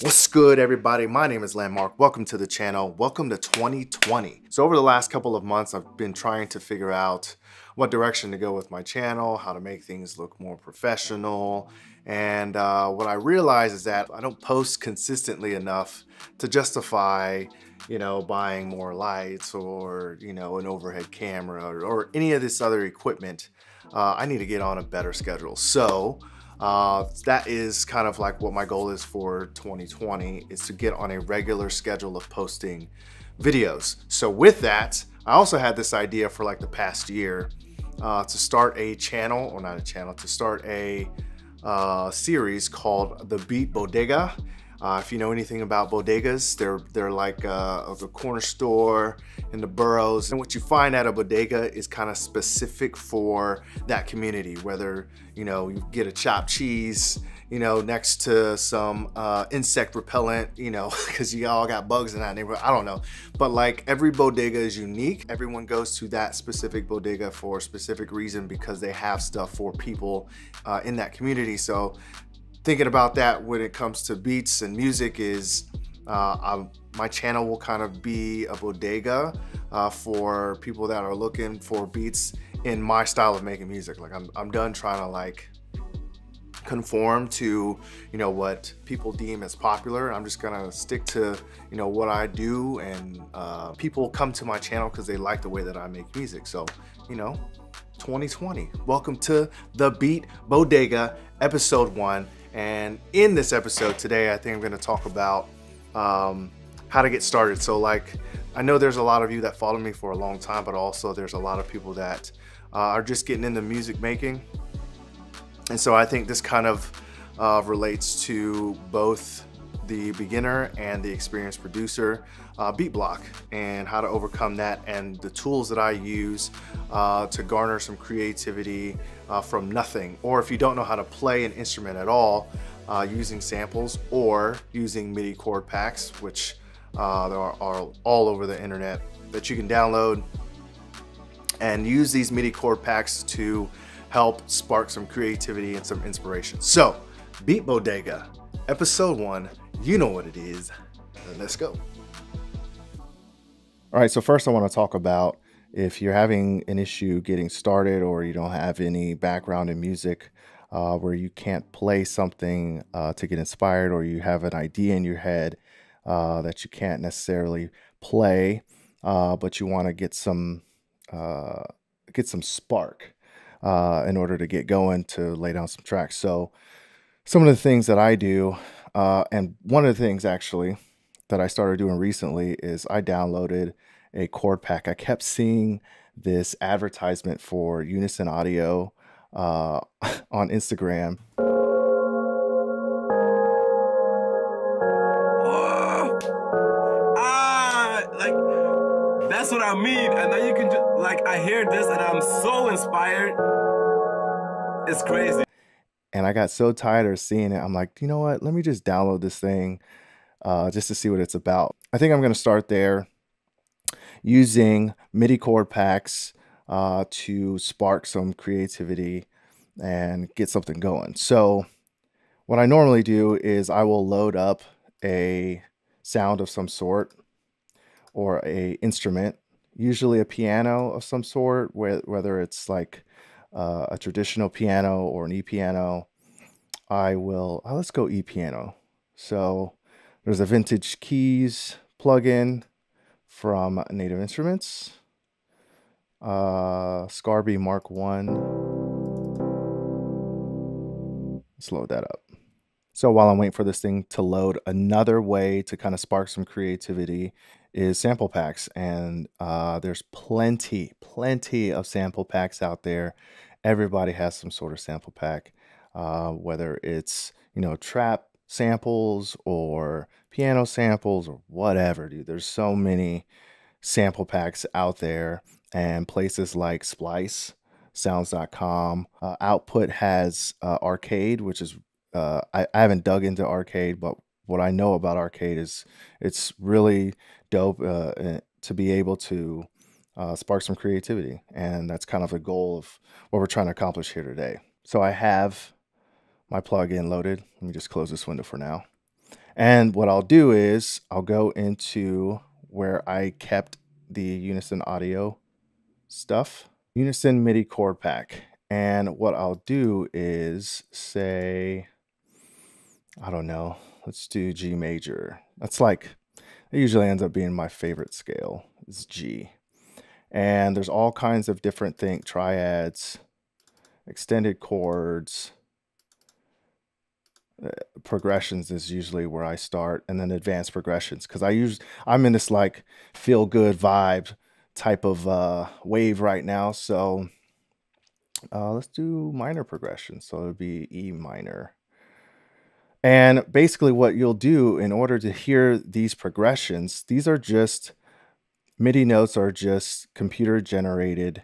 What's good, everybody? My name is Landmarq. Welcome to the channel. Welcome to 2020. So over the last couple of months, I've been trying to figure out what direction to go with my channel, how to make things look more professional. And what I realize is that I don't post consistently enough to justify, buying more lights or, an overhead camera or any of this other equipment. I need to get on a better schedule. So that is kind of like what my goal is for 2020, is to get on a regular schedule of posting videos. So with that, I also had this idea for like the past year to start a channel, or not a channel, to start a series called The Beat Bodega. If you know anything about bodegas, they're like the corner store in the boroughs. And what you find at a bodega is kind of specific for that community, whether, you get a chopped cheese, next to some insect repellent, because you all got bugs in that neighborhood. I don't know. But like every bodega is unique. Everyone goes to that specific bodega for a specific reason because they have stuff for people in that community. So thinking about that when it comes to beats and music is my channel will kind of be a bodega for people that are looking for beats in my style of making music. Like I'm done trying to like conform to what people deem as popular. I'm just gonna stick to what I do, and people come to my channel because they like the way that I make music. So 2020, welcome to The Beat Bodega, episode 1. And in this episode today, I think I'm going to talk about how to get started. So like, I know there's a lot of you that follow me for a long time, but also there's a lot of people that are just getting into music making. And so I think this kind of relates to both the beginner and the experienced producer beat block, and how to overcome that, and the tools that I use to garner some creativity from nothing. Or if you don't know how to play an instrument at all, using samples or using Midi chord packs, which there are all over the internet that you can download, and use these Midi chord packs to help spark some creativity and some inspiration. So Beat Bodega, episode 1, you know what it is. Let's go. All right, so first I want to talk about if you're having an issue getting started, or you don't have any background in music, where you can't play something to get inspired, or you have an idea in your head that you can't necessarily play, but you want to get some spark in order to get going, to lay down some tracks. So some of the things that I do, and one of the things actually that I started doing recently, is I downloaded a chord pack. I kept seeing this advertisement for Unison Audio on Instagram. Like, that's what I mean. And then you can just, like, I hear this and I'm so inspired. It's crazy. And I got so tired of seeing it. I'm like, you know what? Let me just download this thing just to see what it's about. I think I'm going to start there, using MIDI chord packs to spark some creativity and get something going. So what I normally do is I will load up a sound of some sort, or a instrument, usually a piano of some sort, whether it's like a traditional piano or an e-piano. I will, let's go e-piano. So there's a vintage keys plugin from Native Instruments, Scarby Mark 1. Let's load that up. So while I'm waiting for this thing to load, another way to kind of spark some creativity is sample packs. And there's plenty of sample packs out there. Everybody has some sort of sample pack, whether it's, trap samples or piano samples or whatever, dude. There's so many sample packs out there, and places like Splice, sounds.com, Output has Arcade, which is I haven't dug into Arcade, but what I know about Arcade is it's really dope to be able to spark some creativity, and that's kind of the goal of what we're trying to accomplish here today. So I have my plugin loaded. Let me just close this window for now. And what I'll do is I'll go into where I kept the Unison audio stuff, Unison MIDI chord pack. And what I'll do is say, I don't know, let's do G major. That's like, it usually ends up being my favorite scale, is G. And there's all kinds of different things, triads, extended chords, progressions is usually where I start, and then advanced progressions, because I'm in this like feel good vibe type of wave right now. So let's do minor progressions. So it would be E minor. And basically what you'll do in order to hear these progressions, these are just MIDI notes, are just computer generated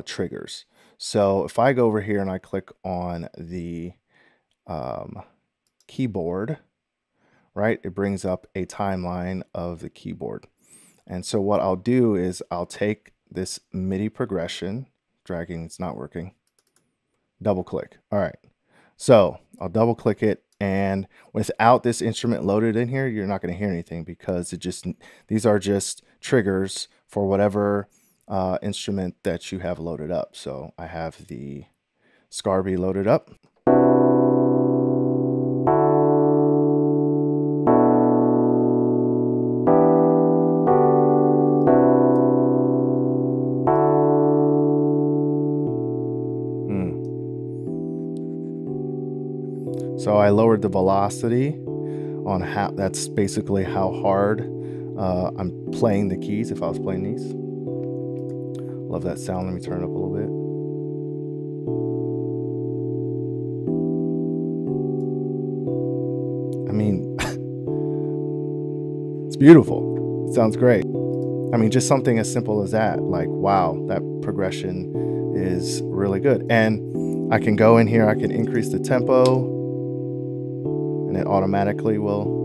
triggers. So if I go over here and I click on the keyboard, right, it brings up a timeline of the keyboard. And so what I'll do is I'll take this MIDI progression, dragging, it's not working, double click. All right, so I'll double click it, and without this instrument loaded in here, you're not going to hear anything, because these are just triggers for whatever instrument that you have loaded up. So I have the Scarby loaded up. So I lowered the velocity on how, that's basically how hard I'm playing the keys if I was playing these. Love that sound. Let me turn it up a little bit. I mean, it's beautiful. It sounds great. I mean, just something as simple as that. Like, wow, that progression is really good. And I can go in here, I can increase the tempo, and it automatically will.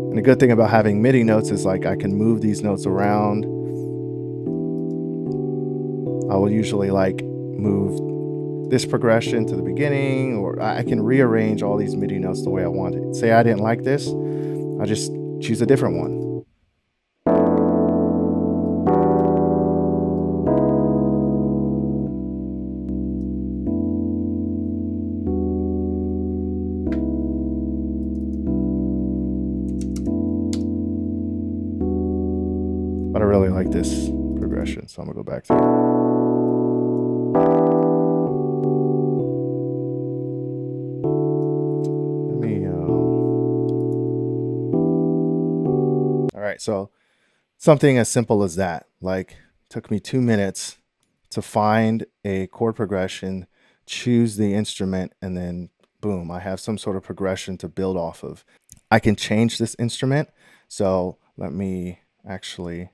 And the good thing about having MIDI notes is like I can move these notes around. I will usually like move this progression to the beginning, or I can rearrange all these MIDI notes the way I want it. Say I didn't like this, I just choose a different one. But I really like this progression, so I'm gonna go back to it. All right, so something as simple as that. Like, took me 2 minutes to find a chord progression, choose the instrument, and then boom, I have some sort of progression to build off of. I can change this instrument. So let me actually,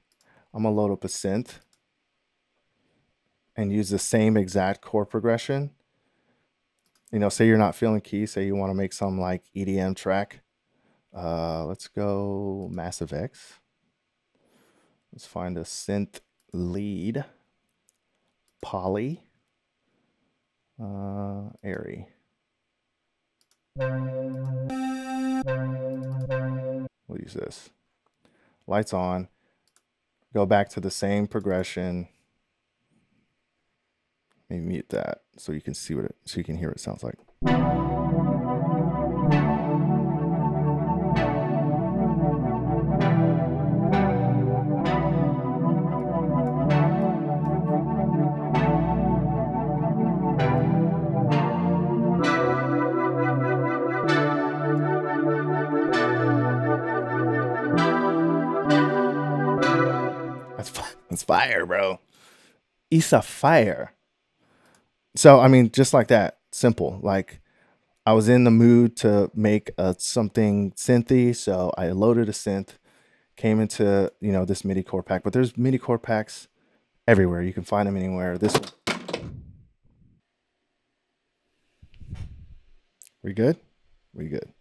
I'm gonna load up a synth and use the same exact chord progression. You know, say you're not feeling keys, say you want to make some like EDM track. Let's go Massive X. Let's find a synth lead, poly, airy. We'll use this. Lights on. Go back to the same progression. Maybe mute that so you can see what so you can hear what it sounds like. That's fire, bro. It's a fire. So, I mean, just like that, simple. Like, I was in the mood to make something synthy, so I loaded a synth, came into, you know, this MIDI chord pack. But there's MIDI chord packs everywhere. You can find them anywhere. This one. We good? We good.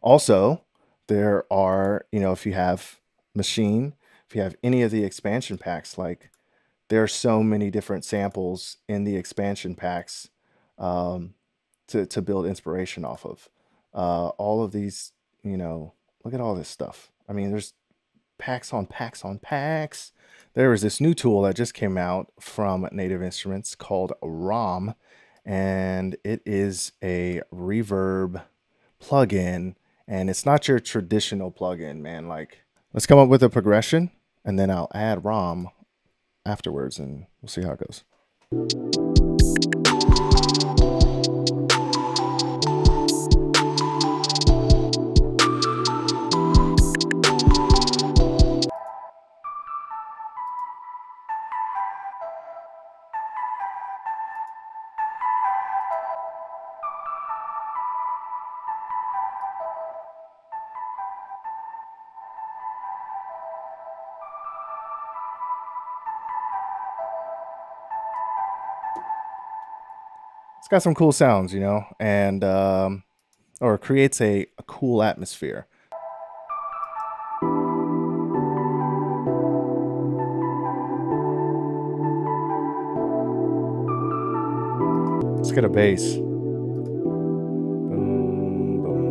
Also, there are, you know, if you have Maschine, if you have any of the expansion packs, like, there are so many different samples in the expansion packs to build inspiration off of. all of these, you know, look at all this stuff. I mean, there's packs on packs on packs. There is this new tool that just came out from Native Instruments called ROM, and it is a reverb plugin, and it's not your traditional plugin, man. Like, let's come up with a progression, and then I'll add ROM afterwards, and we'll see how it goes. It's got some cool sounds, you know, and or creates a cool atmosphere. Let's get a bass. Boom, boom.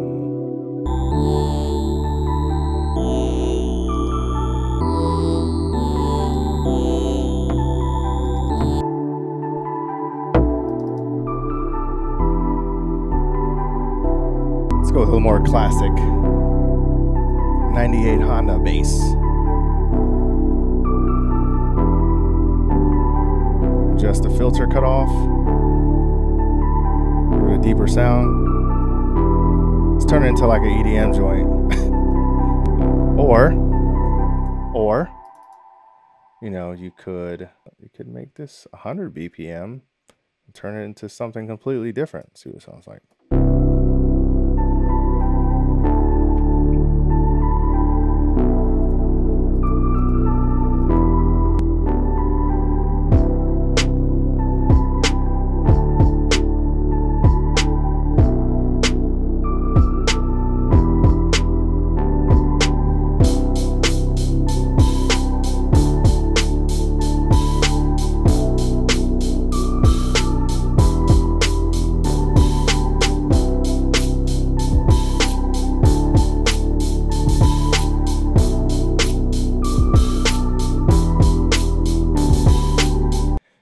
Let's go with a little more classic 98 Honda bass. Adjust the filter cutoff. A deeper sound. Let's turn it into like an EDM joint. or you know, you could make this 100 BPM and turn it into something completely different. See what it sounds like.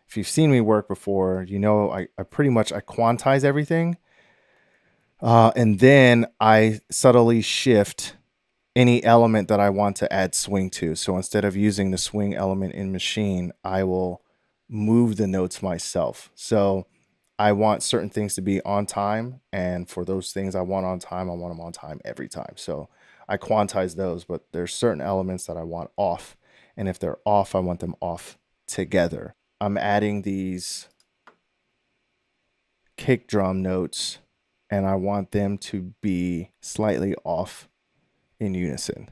If you've seen me work before, you know I pretty much quantize everything, and then I subtly shift any element that I want to add swing to. So instead of using the swing element in Maschine, I will move the notes myself. So I want certain things to be on time, and for those things I want on time, I want them on time every time. So I quantize those, but there's certain elements that I want off, and if they're off, I want them off together. I'm adding these kick drum notes, and I want them to be slightly off in unison.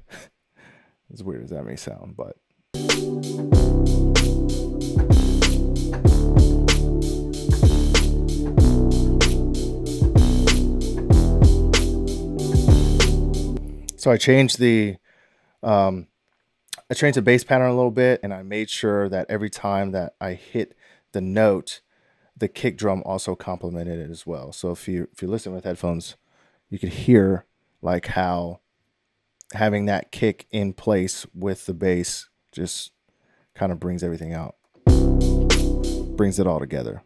As weird as that may sound, but so I changed the bass pattern a little bit, and I made sure that every time that I hit the note, the kick drum also complemented it as well. So if you listen with headphones, you could hear like how having that kick in place with the bass just kind of brings everything out, brings it all together.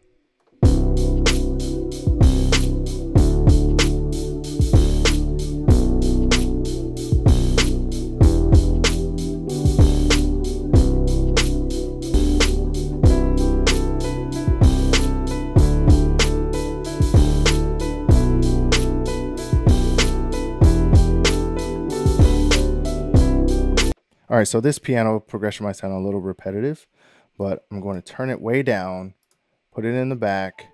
All right, so this piano progression might sound a little repetitive, but I'm going to turn it way down, put it in the back,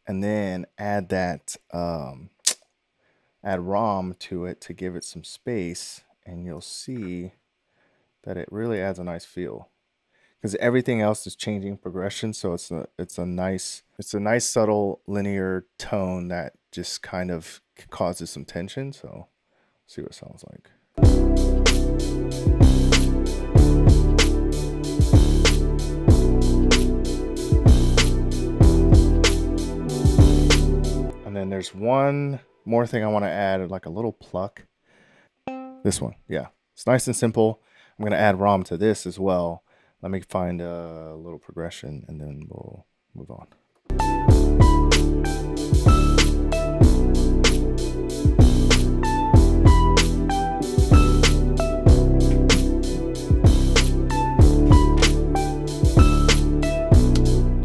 and then add that add ROM to it to give it some space, and you'll see that it really adds a nice feel, because everything else is changing progression. So it's a nice subtle linear tone that just kind of causes some tension. So see what it sounds like. And then there's one more thing I want to add, like a little pluck. This one, yeah. It's nice and simple. I'm going to add ROM to this as well. Let me find a little progression and then we'll move on.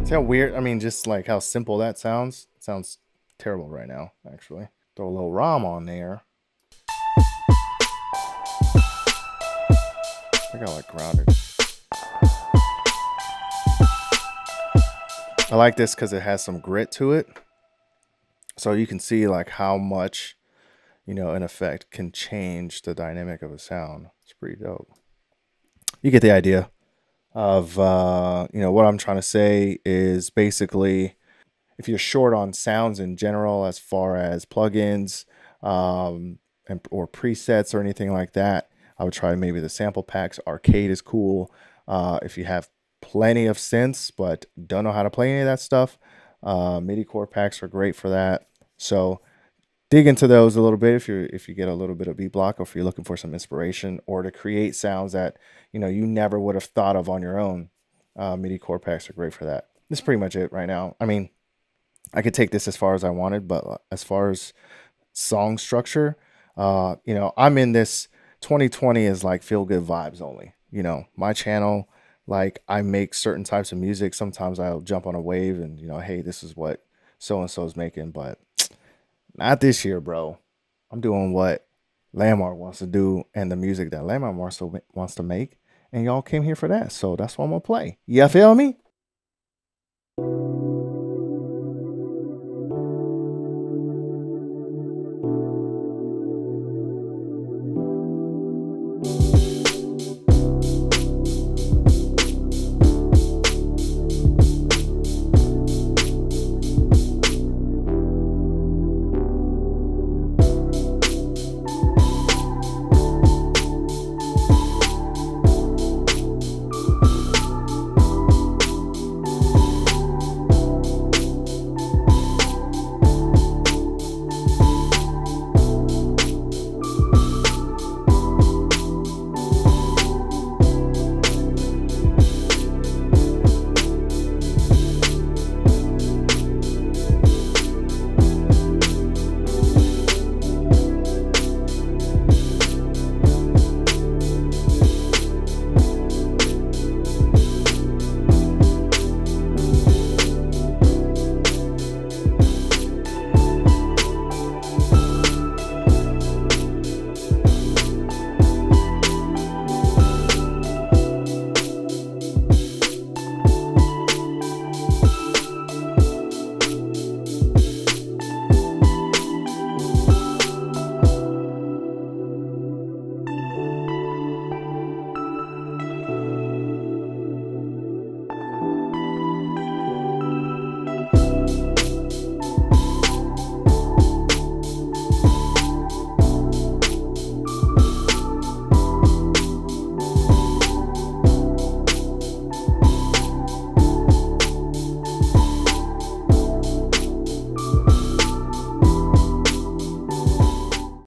See how weird, I mean, just like how simple that sounds. It sounds terrible right now, actually. Throw a little ROM on there. I got like grounded. I like this because it has some grit to it. So you can see like how much, you know, an effect can change the dynamic of a sound. It's pretty dope. You get the idea of, you know, what I'm trying to say is basically if you're short on sounds in general, as far as plugins or presets or anything like that, I would try maybe the sample packs. Arcade is cool. If you have plenty of synths but don't know how to play any of that stuff, Midi chord packs are great for that. So dig into those a little bit if you get a little bit of beat block, or if you're looking for some inspiration or to create sounds that, you know, you never would have thought of on your own. Midi chord packs are great for that. That's pretty much it right now. I mean, I could take this as far as I wanted, but as far as song structure, you know, I'm in this 2020 is like feel good vibes only. You know, my channel, like I make certain types of music. Sometimes I'll jump on a wave and, you know, hey, this is what so-and-so is making, but not this year, bro. I'm doing what Landmarq wants to do and the music that Landmarq wants to make. And y'all came here for that. So that's what I'm going to play. You feel me?